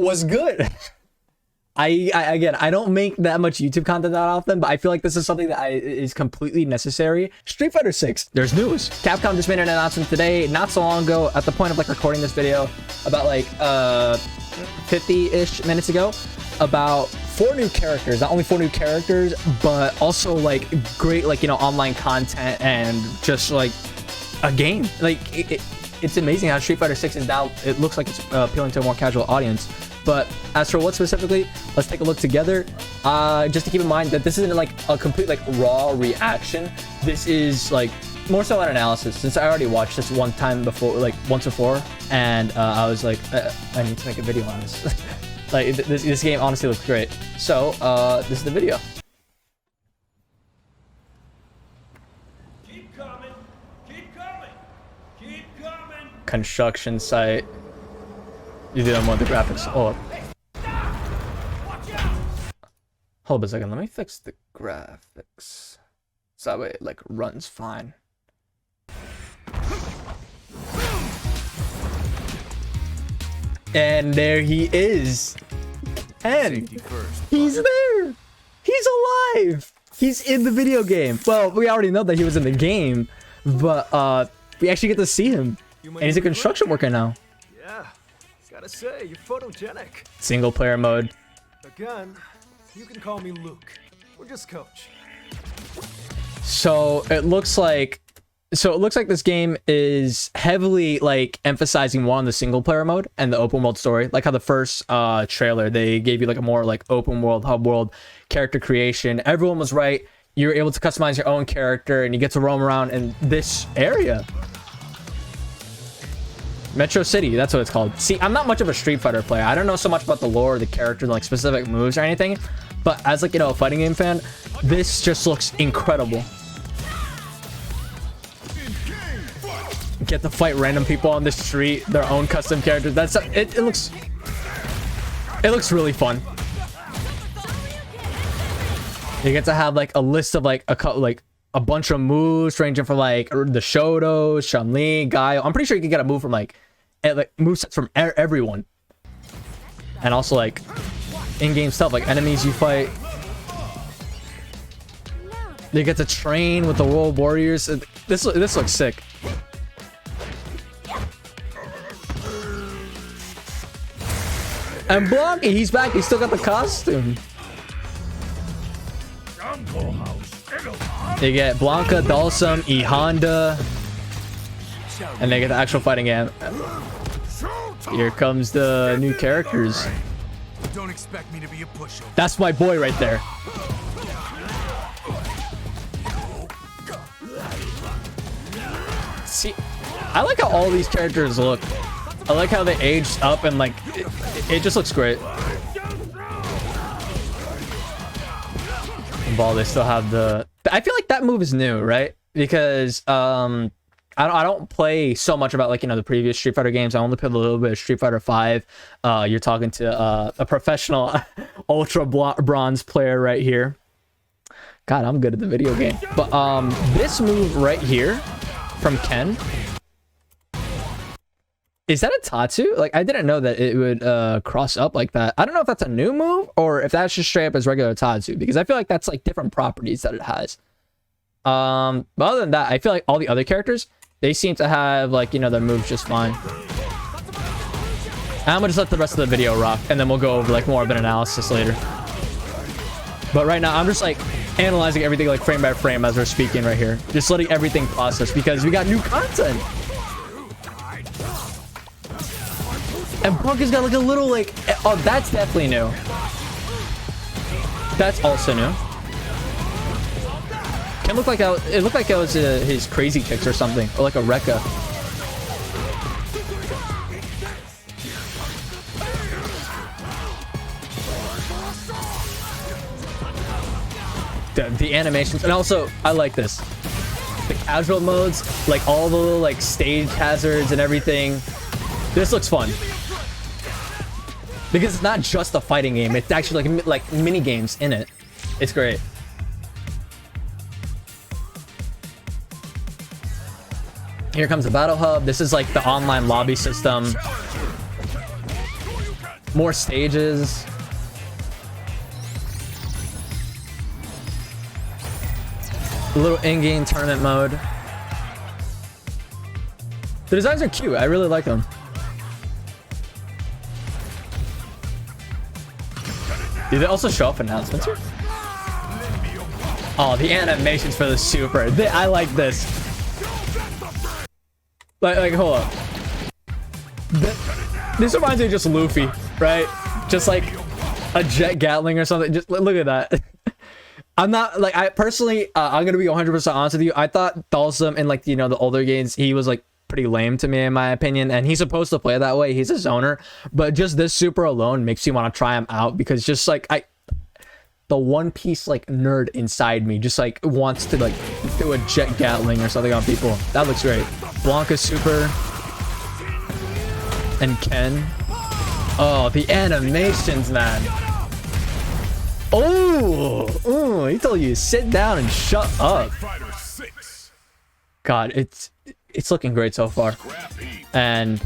was good. Again, I don't make that much YouTube content that often, but I feel like this is something that is completely necessary. Street Fighter 6, there's news. Capcom just made an announcement today, not so long ago, at the point of like recording this video, about like 50-ish minutes ago, about 4 new characters. Not only 4 new characters, but also like great, like, you know, online content and just like a game. Like it's amazing how Street Fighter 6 is now, it looks like it's appealing to a more casual audience. But as for what specifically, let's take a look together. Just to keep in mind that this isn't like a complete like raw reaction. This is like more so an analysis, since I already watched this one time before, like once before, and I was like, I need to make a video on this. Like this game honestly looks great. So this is the video. Keep coming, keep coming, keep coming. Construction site. You didn't want the graphics. Oh, hold up a second. Let me fix the graphics so that way it like runs fine. And there he is. And he's there. He's alive. He's in the video game. Well, we already know that he was in the game, but we actually get to see him. And he's a construction worker now. Yeah, gotta say, you're photogenic. Single player mode. Again, you can call me Luke. Or just Coach. So it looks like this game is heavily like emphasizing more on the single player mode and the open world story. Like how the first trailer, they gave you like a more like open world, hub world character creation. Everyone was right. You're able to customize your own character and you get to roam around in this area. Metro City, that's what it's called. See, I'm not much of a Street Fighter player. I don't know so much about the lore, the character, like specific moves or anything. But as like, you know, a fighting game fan, this just looks incredible. Get to fight random people on the street, their own custom characters. That's it looks really fun. You get to have like a list of like a bunch of moves ranging from like the Shotos, Chun-Li, Guile. I'm pretty sure you can get a move from like movesets from everyone. And also like in-game stuff, like enemies you fight. You get to train with the World Warriors. This looks sick. And Blanka, he's back. He's still got the costume. They get Blanka, Dhalsim, E Honda, and they get the actual fighting game. Here comes the new characters. Don't expect me to be a pushover. That's my boy right there. See, I like how all these characters look. I like how they aged up and like it just looks great. Ball, they still have the. I feel like that move is new, right? Because I don't play so much about like, you know, the previous Street Fighter games. I only played a little bit of Street Fighter 5. You're talking to a professional ultra bronze player right here. God, I'm good at the video game. But this move right here from Ken. Is that a Tatsu? Like, I didn't know that it would cross up like that. I don't know if that's a new move or if that's just straight up as regular Tatsu, because I feel like that's like different properties that it has. But other than that, I feel like all the other characters, they seem to have like, you know, their moves just fine. And I'm gonna just let the rest of the video rock, and then we'll go over like more of an analysis later. But right now, I'm just like analyzing everything like frame by frame as we're speaking right here. Just letting everything process because we got new content. And Blanka's got like a little like, oh, that's definitely new. That's also new. It looked like it was his crazy kicks or something, or like a Rekka. The animations, and also I like this. The casual modes, like all the little like stage hazards and everything. This looks fun. Because it's not just a fighting game, it's actually like mini games in it. It's great. Here comes the battle hub. This is like the online lobby system. more stages. A little in-game tournament mode. The designs are cute. I really like them. Do they also show up announcements here? Oh, the animations for the super. I like this. Like hold up. This reminds me of just Luffy, right? Just like a jet Gatling or something. Just look at that. I'm not like, I personally, I'm gonna be 100% honest with you. I thought Dhalsim in like, you know, the older games, he was like pretty lame to me in my opinion, and he's supposed to play that way. He's a zoner, but just this super alone makes you want to try him out, because just like the One Piece like nerd inside me just like wants to like do a jet Gatling or something on people. That looks great. Blanka super and Ken. Oh, the animations, man. Oh, he told you to sit down and shut up. God, it's looking great so far. And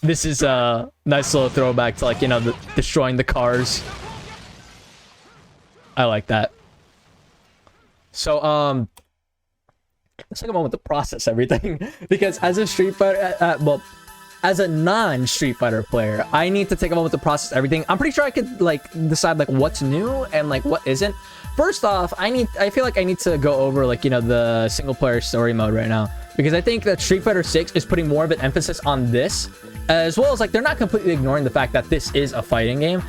this is a nice little throwback to, like, you know, destroying the cars. I like that. So let's take a moment to process everything, because as a Street Fighter, well, as a non-Street Fighter player, I need to take a moment to process everything. I'm pretty sure I could like decide like what's new and like what isn't. First off, I feel like I need to go over like, you know, the single player story mode right now, because I think that Street Fighter 6 is putting more of an emphasis on this, as well as like they're not completely ignoring the fact that this is a fighting game,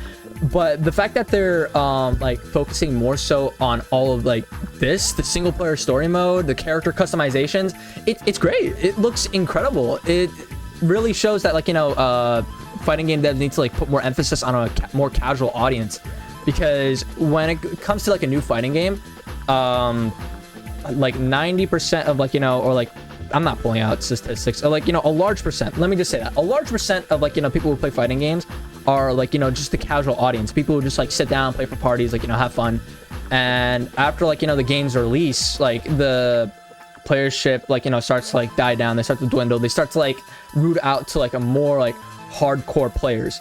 but the fact that they're like focusing more so on all of like this, the single player story mode, the character customizations, it's great. It looks incredible. It really shows that, like, you know, fighting game devs need to like put more emphasis on a more casual audience, because when it comes to like a new fighting game, like 90% of like, you know, or like, I'm not pulling out statistics, or like, you know, a large percent, let me just say that a large percent of like, you know, people who play fighting games are like, you know, just the casual audience, people who just like sit down, play for parties, like, you know, have fun. And after like, you know, the game's release, like the playership, like, you know, starts to like die down, they start to dwindle, they start to like root out to like a more like hardcore players.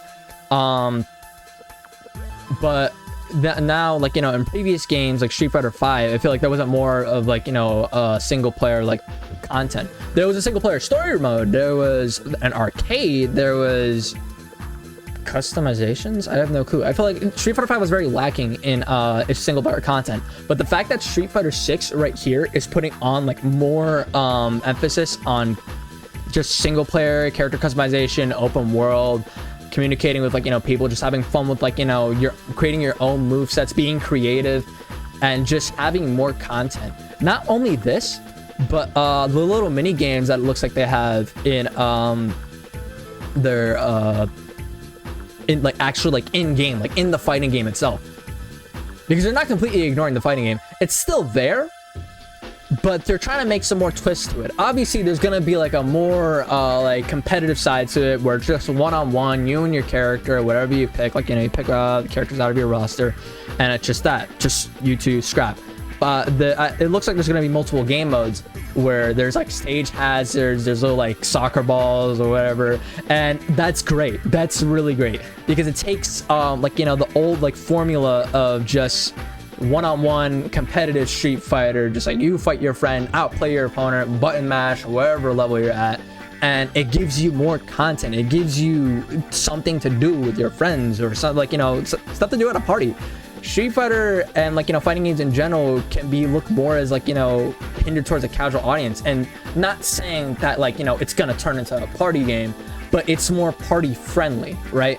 But now, like, you know, in previous games like Street Fighter 5, I feel like there wasn't more of like, you know, single player like content. There was a single player story mode, there was an arcade, there was customizations. I have no clue. I feel like Street Fighter 5 was very lacking in its single player content, but the fact that Street Fighter 6 right here is putting on like more emphasis on just single player character customization, open world, communicating with like, you know, people, just having fun with like, you know, you're creating your own movesets, being creative, and just having more content. Not only this, but the little mini games that it looks like they have in their in like actually like in game, like in the fighting game itself, because they're not completely ignoring the fighting game. It's still there, but they're trying to make some more twists to it. Obviously there's gonna be like a more like competitive side to it, where it's just one-on-one, you and your character, whatever you pick, like, you know, you pick the characters out of your roster, and it's just that, just you two scrap. It looks like there's gonna be multiple game modes where there's like stage hazards, there's little like soccer balls or whatever, and that's great. That's really great, because it takes like, you know, the old like formula of just one-on-one competitive Street Fighter, just like you fight your friend, outplay your opponent, button mash, wherever level you're at, and it gives you more content. It gives you something to do with your friends, or something, like, you know, stuff to do at a party. Street Fighter and like, you know, fighting games in general can be looked more as like, you know, hindered towards a casual audience, and not saying that like, you know, it's gonna turn into a party game, but it's more party friendly, right?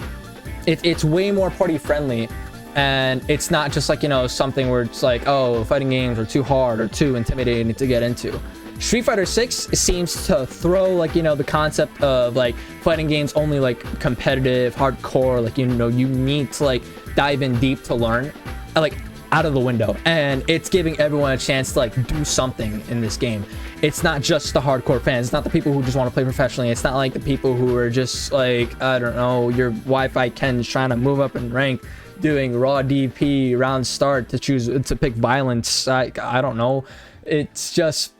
It's way more party friendly, and it's not just like, you know, something where it's like, oh, fighting games are too hard or too intimidating to get into. Street Fighter 6 seems to throw like, you know, the concept of like fighting games only like competitive, hardcore, like, you know, you need to like dive in deep to learn, like, out of the window, and it's giving everyone a chance to like do something in this game. It's not just the hardcore fans, it's not the people who just want to play professionally, it's not like the people who are just like, I don't know, your Wi-Fi Ken's trying to move up in rank, doing raw DP round start to choose to pick violence. I don't know, it's just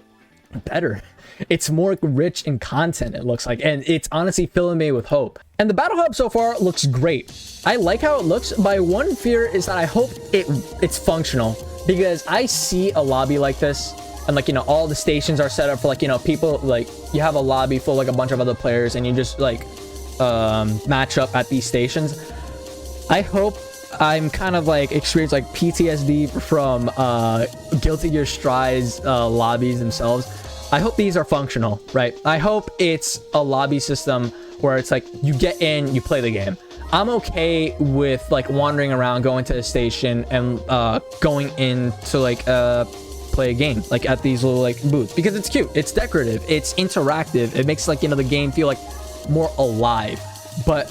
better. it's more rich in content, it looks like, and it's honestly filling me with hope. And the battle hub so far looks great. I like how it looks. My one fear is that I hope it's functional, because I see a lobby like this, and like, you know, all the stations are set up for like, you know, people, like you have a lobby full like a bunch of other players and you just like match up at these stations. I hope I'm kind of like experience like PTSD from Guilty Gear Stride's lobbies themselves. I hope these are functional, right? I hope it's a lobby system where it's like you get in, you play the game. I'm okay with like wandering around, going to a station and going in to like play a game like at these little like booths, because it's cute, it's decorative, it's interactive, it makes like, you know, the game feel like more alive. But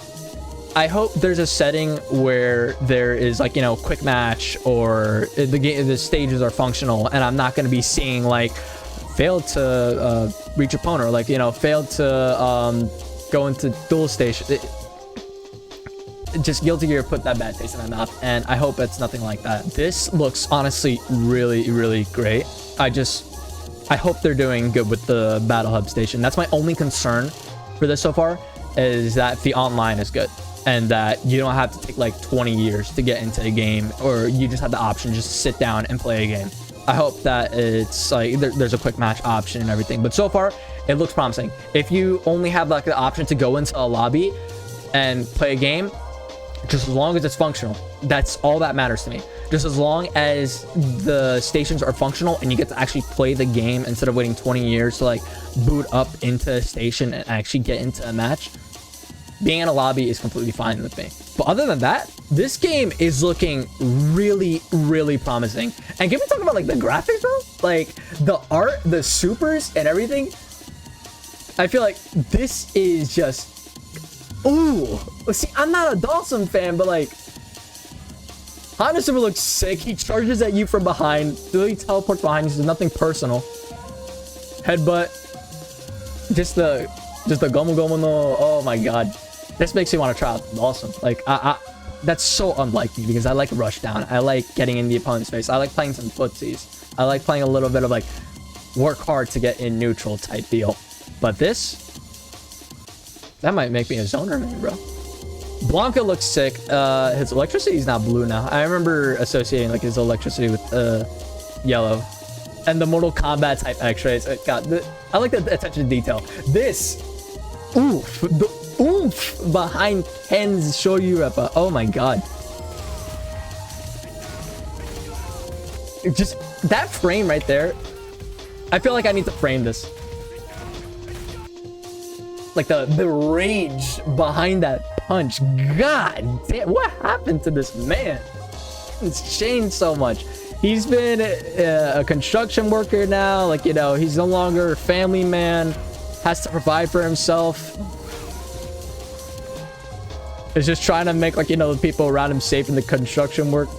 I hope there's a setting where there is like, you know, quick match, or the stages are functional, and I'm not going to be seeing like failed to reach opponent, or like, you know, failed to go into dual station. Just Guilty Gear put that bad taste in my mouth, and I hope it's nothing like that. This looks honestly really, really great. I hope they're doing good with the battle hub station. That's my only concern for this so far, is that the online is good, and that you don't have to take like 20 years to get into a game, or you just have the option just to sit down and play a game. I hope that it's like there's a quick match option and everything, but so far it looks promising. If you only have like the option to go into a lobby and play a game, just as long as it's functional, that's all that matters to me. Just as long as the stations are functional and you get to actually play the game instead of waiting 20 years to like boot up into a station and actually get into a match, being in a lobby is completely fine with me. But other than that, this game is looking really, really promising. And can we talk about like the graphics, bro? Like the art, the supers and everything. I feel like this is just, ooh. See, I'm not a Dhalsim fan, but like Honda Super looks sick. He charges at you from behind, literally teleports behind you, so nothing personal. Headbutt. Just the gomu gomu no. Oh my god. This makes me want to try out Dhalsim. Like that's so unlike me, because I like rushdown. I like getting in the opponent's face. I like playing some footsies. I like playing a little bit of like work hard to get in neutral type deal. But this, that might make me a zoner, man, bro. Blanka looks sick. His electricity is not blue now. I remember associating like his electricity with yellow. And the Mortal Kombat type X-rays. God, I like the attention to detail. This, oof, the oomph behind Ken's Shoyu Reppa. Oh my god. Just that frame right there. I feel like I need to frame this. Like the rage behind that punch. God damn, what happened to this man? It's changed so much. He's been a construction worker now. Like, you know, he's no longer a family man. Has to provide for himself. Is just trying to make, like, you know, the people around him safe in the construction work.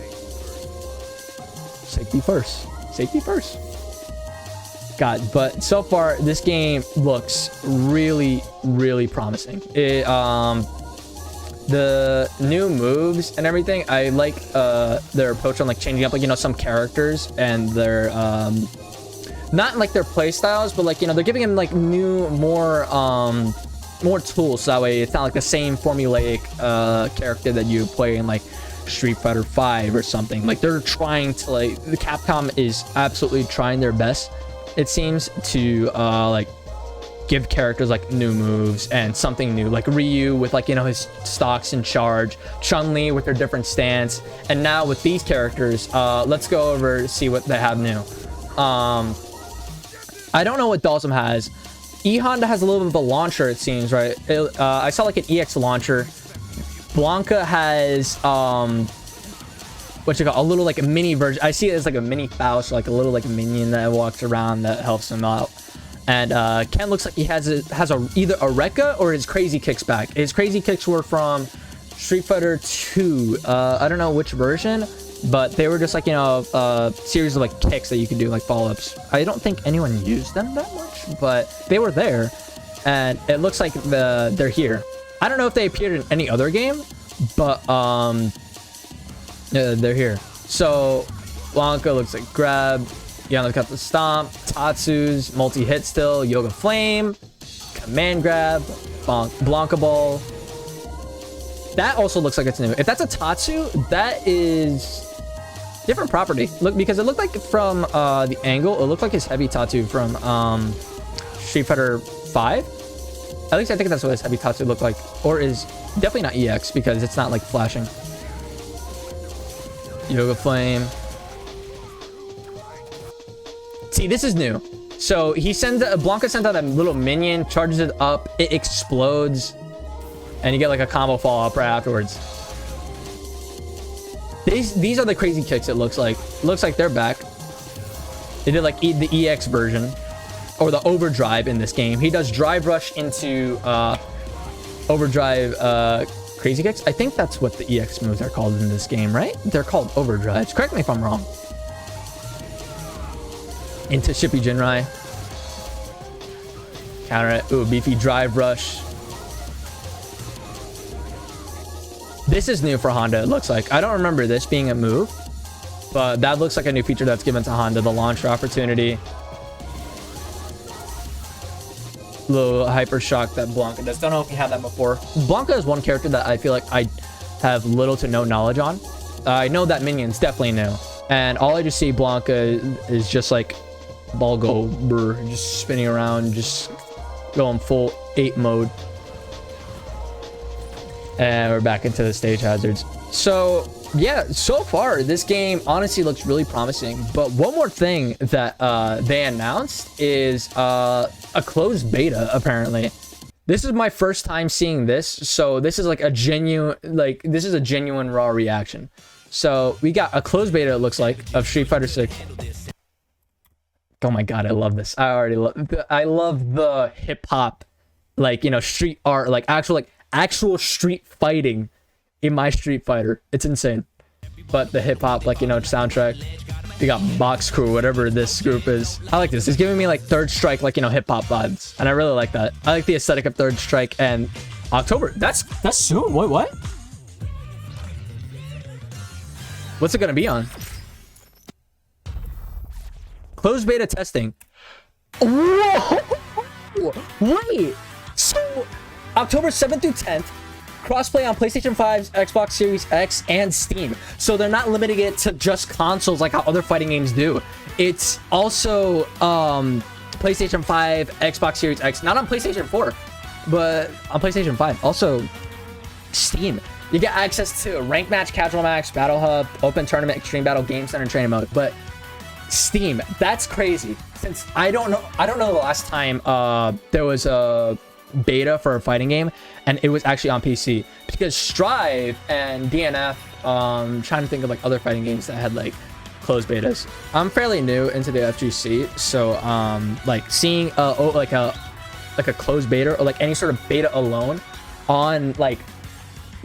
Safety first. Safety first. God, but so far this game looks really, really promising. The new moves and everything, I like their approach on like changing up, like, you know, some characters and their not like their play styles, but like, you know, they're giving them like new, more tools, so that way it's not like the same formulaic character that you play in like Street Fighter 5 or something. Like, they're trying to, like, the Capcom is absolutely trying their best, it seems, to like give characters like new moves and something new, like Ryu with, like, you know, his stocks in charge, Chun-Li with their different stance, and now with these characters, let's go over see what they have new. I don't know what Dhalsim has. E Honda has a little bit of a launcher, it seems, right? I saw like an EX launcher. Blanka has what you call a little like a mini version. I see it as like a mini Faust, like a little like minion that walks around that helps him out. And Ken looks like he has either a Rekka or his crazy kicks back. His crazy kicks were from Street Fighter 2. I don't know which version, but they were just like, you know, a series of like kicks that you could do, like follow-ups. I don't think anyone used them that much, but they were there, and it looks like they're here. I don't know if they appeared in any other game, but they're here. So Blanka looks like grab. Yeah, look at the stomp. Tatsu's multi-hit still, Yoga Flame, Command Grab, Blanka Ball. That also looks like it's new. If that's a Tatsu, that is different property. Look, because it looked like from the angle, it looked like his heavy Tatsu from Street Fighter 5. At least I think that's what his heavy Tatsu looked like. Or is definitely not EX because it's not like flashing. Yoga Flame. See, this is new. So he sends Blanka sends out a little minion, charges it up, it explodes, and you get like a combo fall up right afterwards. These are the crazy kicks. It looks like they're back. They did like the EX version or the overdrive in this game. He does drive rush into overdrive crazy kicks. I think that's what the EX moves are called in this game, right? They're called overdrives. Correct me if I'm wrong. Into Shippy Jinrai. Counter it. Ooh, beefy drive rush. This is new for Honda, it looks like. I don't remember this being a move, but that looks like a new feature that's given to Honda, the launcher opportunity. Little hyper shock that Blanka does. Don't know if you had that before. Blanka is one character that I feel like I have little to no knowledge on. I know that minion's definitely new, and all I just see Blanka is just like ball go brr, just spinning around, just going full 8 mode. And we're back into the stage hazards. So yeah, so far this game honestly looks really promising. But one more thing that they announced is a closed beta. Apparently, this is my first time seeing this, so this is like a genuine, this is a genuine raw reaction. So we got a closed beta, it looks like, of Street Fighter 6. Oh my god, I love this. I love the hip hop, like, you know, street art, like actual street fighting in my Street Fighter. It's insane. But the hip hop, like, you know, soundtrack. You got Box Crew, whatever this group is. I like this. It's giving me like Third Strike, like, you know, hip hop vibes, and I really like that. I like the aesthetic of Third Strike. And October. That's soon. Wait, what? What's it gonna be on? Closed beta testing. Whoa! Wait. So October 7th through 10th, crossplay on PlayStation 5's, Xbox Series X, and Steam. So they're not limiting it to just consoles like how other fighting games do. It's also PlayStation 5, Xbox Series X, not on PlayStation 4, but on PlayStation 5. Also, Steam. You get access to Rank Match, Casual Match, Battle Hub, Open Tournament, Extreme Battle, Game Center, and Training Mode. But Steam, that's crazy. Since I don't know the last time there was a beta for a fighting game and it was actually on PC, because Strive and DNF, trying to think of like other fighting games that had like closed betas. I'm fairly new into the FGC, so like seeing like a closed beta or like any sort of beta alone on like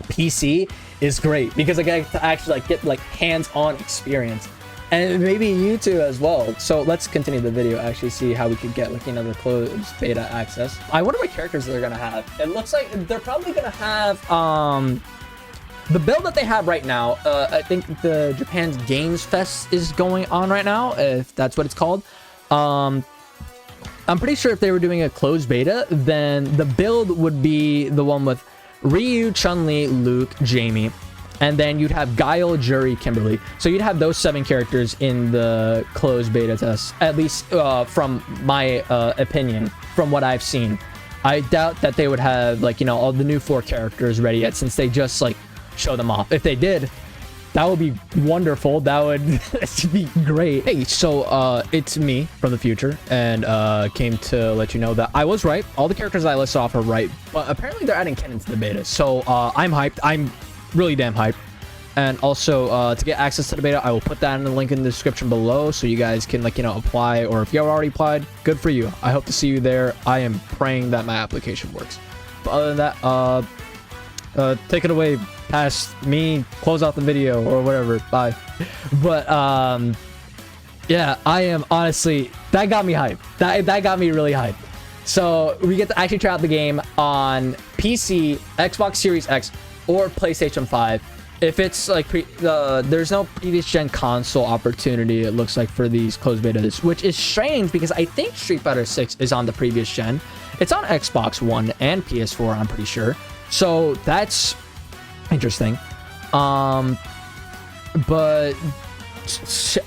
PC is great, because I get to actually like get like hands-on experience. And maybe you too as well. So let's continue the video, actually see how we could get like, you know, the closed beta access. I wonder what characters they're gonna have. It looks like they're probably gonna have the build that they have right now. I think the Japan's Games Fest is going on right now, if that's what it's called. I'm pretty sure if they were doing a closed beta, then the build would be the one with Ryu, Chun-Li, Luke, Jamie. And then you'd have Guile, Jury, Kimberly. So you'd have those 7 characters in the closed beta test, at least from my opinion, from what I've seen. I doubt that they would have, like, you know, all the new 4 characters ready yet, since they just like show them off. If they did, that would be wonderful. That would be great. Hey, so it's me from the future, and came to let you know that I was right. All the characters I listed off are right, but apparently they're adding Ken into the beta. So I'm hyped. I'm really damn hyped. And also to get access to the beta, I will put that in the link in the description below, so you guys can, like, you know, apply. Or if you have already applied, good for you. I hope to see you there. I am praying that my application works. But other than that, take it away past me, close out the video or whatever. Bye. But yeah, I am honestly, that got me hyped. That got me really hyped. So we get to actually try out the game on PC, Xbox Series X, or PlayStation 5. if it's like there's no previous gen console opportunity, it looks like, for these closed betas, which is strange because I think Street Fighter 6 is on the previous gen. It's on Xbox One and PS4, I'm pretty sure. So that's interesting. But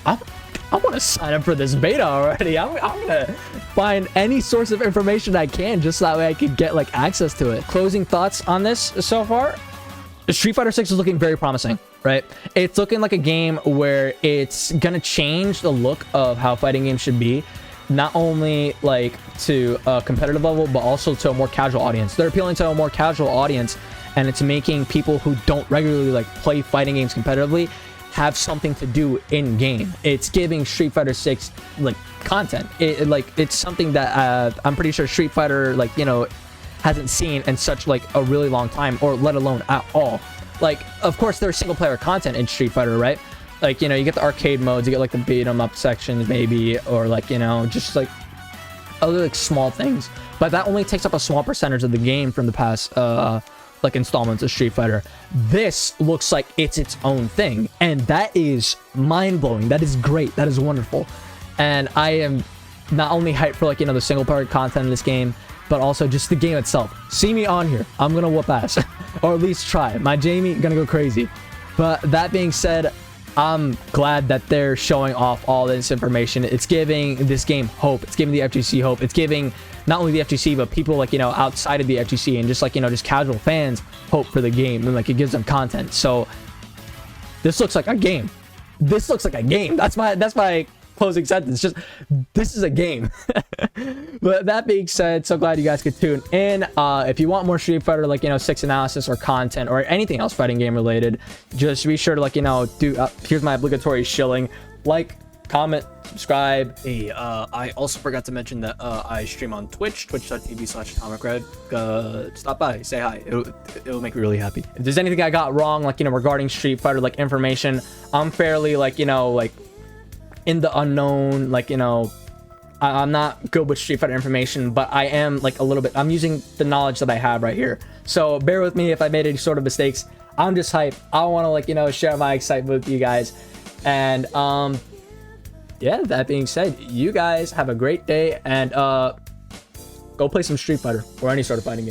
I want to sign up for this beta already. I'm gonna find any source of information I can just so that way I can get like access to it. Closing thoughts on this so far. Street Fighter 6 is looking very promising, right? It's looking like a game where it's gonna change the look of how fighting games should be, not only like to a competitive level, but also to a more casual audience. They're appealing to a more casual audience, and it's making people who don't regularly like play fighting games competitively have something to do in game. It's giving Street Fighter 6 like content. It's something that I'm pretty sure Street Fighter, like, you know, hasn't seen in such like a really long time, or let alone at all. Like, of course there's single player content in Street Fighter, right? Like, you know, you get the arcade modes, you get like the beat 'em up sections maybe, or like, you know, just like other like small things, but that only takes up a small percentage of the game from the past like installments of Street Fighter. This looks like it's its own thing, and that is mind-blowing. That is great. That is wonderful. And I am not only hyped for, like, you know, the single player content in this game, but also just the game itself. See me on here, I'm gonna whoop ass. Or at least try. My Jamie gonna go crazy. But that being said, I'm glad that they're showing off all this information. It's giving this game hope. It's giving the FGC hope. It's giving not only the FGC, but people, like, you know, outside of the FGC and just, like, you know, just casual fans hope for the game, and like it gives them content. So this looks like a game. This looks like a game. That's my closing sentence. Just, this is a game. But that being said, so glad you guys could tune in. If you want more Street Fighter, like, you know, 6 analysis or content or anything else fighting game related, just be sure to, like, you know, do here's my obligatory shilling: like, comment, subscribe. Hey, I also forgot to mention that I stream on Twitch, twitch.tv/AtomicRedd. Stop by, say hi. It'll make me really happy. If there's anything I got wrong, like, you know, regarding Street Fighter, like, information, I'm fairly, like, you know, like, in the unknown, like, you know, I'm not good with Street Fighter information, but I am, like, a little bit. I'm using the knowledge that I have right here, so bear with me if I made any sort of mistakes. I'm just hyped. I want to, like, you know, share my excitement with you guys. And yeah, that being said, you guys have a great day, and go play some Street Fighter or any sort of fighting game.